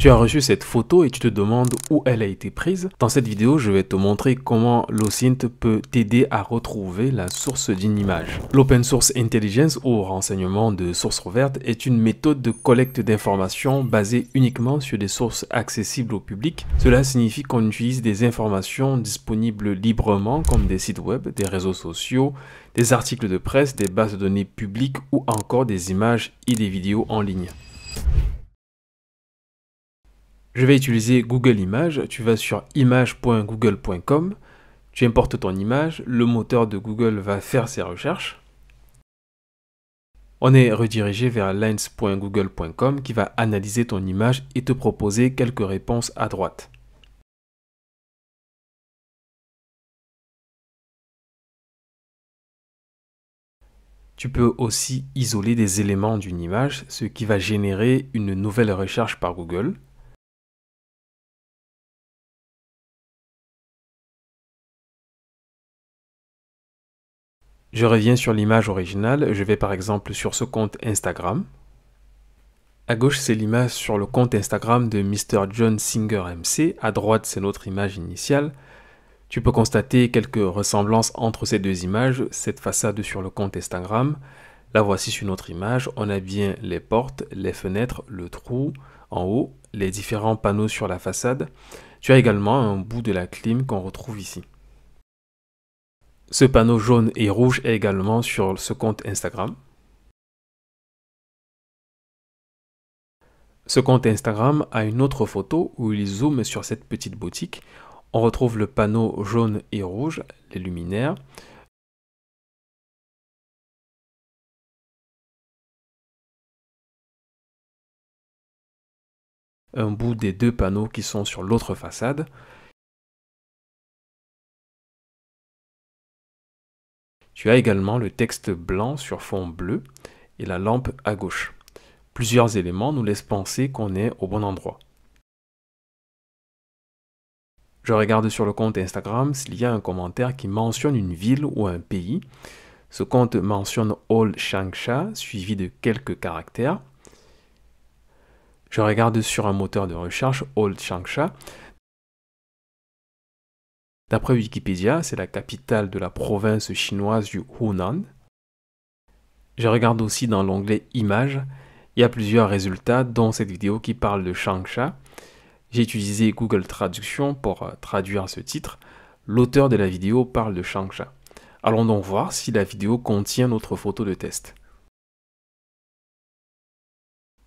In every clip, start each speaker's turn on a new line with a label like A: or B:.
A: Tu as reçu cette photo et tu te demandes où elle a été prise. Dans cette vidéo, je vais te montrer comment l'OSINT peut t'aider à retrouver la source d'une image. L'Open Source Intelligence ou renseignement de source ouverte est une méthode de collecte d'informations basée uniquement sur des sources accessibles au public. Cela signifie qu'on utilise des informations disponibles librement comme des sites web, des réseaux sociaux, des articles de presse, des bases de données publiques ou encore des images et des vidéos en ligne. Je vais utiliser Google Images. Tu vas sur image.google.com, tu importes ton image, le moteur de Google va faire ses recherches. On est redirigé vers lens.google.com qui va analyser ton image et te proposer quelques réponses à droite. Tu peux aussi isoler des éléments d'une image, ce qui va générer une nouvelle recherche par Google. Je reviens sur l'image originale, je vais par exemple sur ce compte Instagram. À gauche, c'est l'image sur le compte Instagram de Mr. John Singer MC. À droite, c'est notre image initiale. Tu peux constater quelques ressemblances entre ces deux images. Cette façade sur le compte Instagram, la voici sur notre image. On a bien les portes, les fenêtres, le trou en haut, les différents panneaux sur la façade. Tu as également un bout de la clim qu'on retrouve ici. Ce panneau jaune et rouge est également sur ce compte Instagram. Ce compte Instagram a une autre photo où il zoome sur cette petite boutique. On retrouve le panneau jaune et rouge, les luminaires. Un bout des deux panneaux qui sont sur l'autre façade. Tu as également le texte blanc sur fond bleu et la lampe à gauche. Plusieurs éléments nous laissent penser qu'on est au bon endroit. Je regarde sur le compte Instagram s'il y a un commentaire qui mentionne une ville ou un pays. Ce compte mentionne All Changsha suivi de quelques caractères. Je regarde sur un moteur de recherche All Changsha. D'après Wikipédia, c'est la capitale de la province chinoise du Hunan. Je regarde aussi dans l'onglet Images. Il y a plusieurs résultats, dont cette vidéo qui parle de Changsha. J'ai utilisé Google Traduction pour traduire ce titre. L'auteur de la vidéo parle de Changsha. Allons donc voir si la vidéo contient notre photo de test.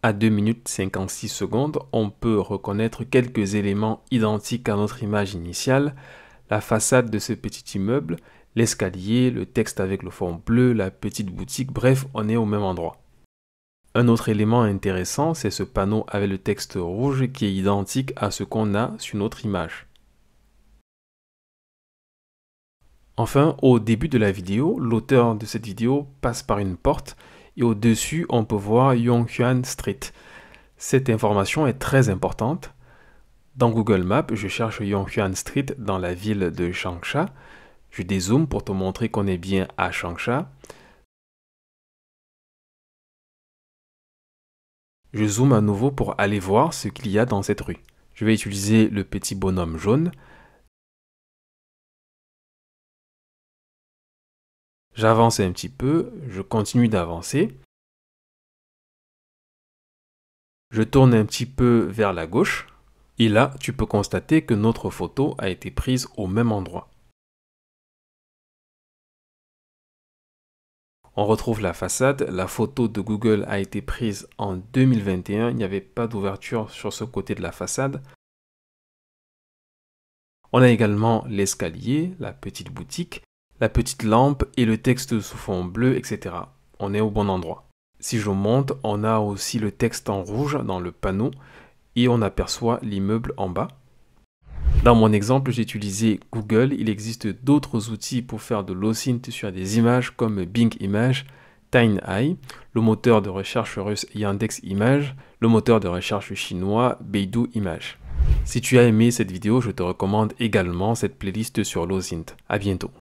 A: À 2 minutes 56 secondes, on peut reconnaître quelques éléments identiques à notre image initiale. La façade de ce petit immeuble, l'escalier, le texte avec le fond bleu, la petite boutique, bref, on est au même endroit. Un autre élément intéressant, c'est ce panneau avec le texte rouge qui est identique à ce qu'on a sur notre image. Enfin, au début de la vidéo, l'auteur de cette vidéo passe par une porte et au-dessus, on peut voir Yonghuan Street. Cette information est très importante. Dans Google Maps, je cherche Yonghuan Street dans la ville de Changsha. Je dézoome pour te montrer qu'on est bien à Changsha. Je zoome à nouveau pour aller voir ce qu'il y a dans cette rue. Je vais utiliser le petit bonhomme jaune. J'avance un petit peu, je continue d'avancer. Je tourne un petit peu vers la gauche. Et là, tu peux constater que notre photo a été prise au même endroit. On retrouve la façade. La photo de Google a été prise en 2021. Il n'y avait pas d'ouverture sur ce côté de la façade. On a également l'escalier, la petite boutique, la petite lampe et le texte sous fond bleu, etc. On est au bon endroit. Si je monte, on a aussi le texte en rouge dans le panneau et on aperçoit l'immeuble en bas. Dans mon exemple, j'ai utilisé Google. Il existe d'autres outils pour faire de l'OSINT sur des images comme Bing Images, TinyEye, le moteur de recherche russe Yandex Images, le moteur de recherche chinois Beidou Images. Si tu as aimé cette vidéo, je te recommande également cette playlist sur l'OSINT. À bientôt.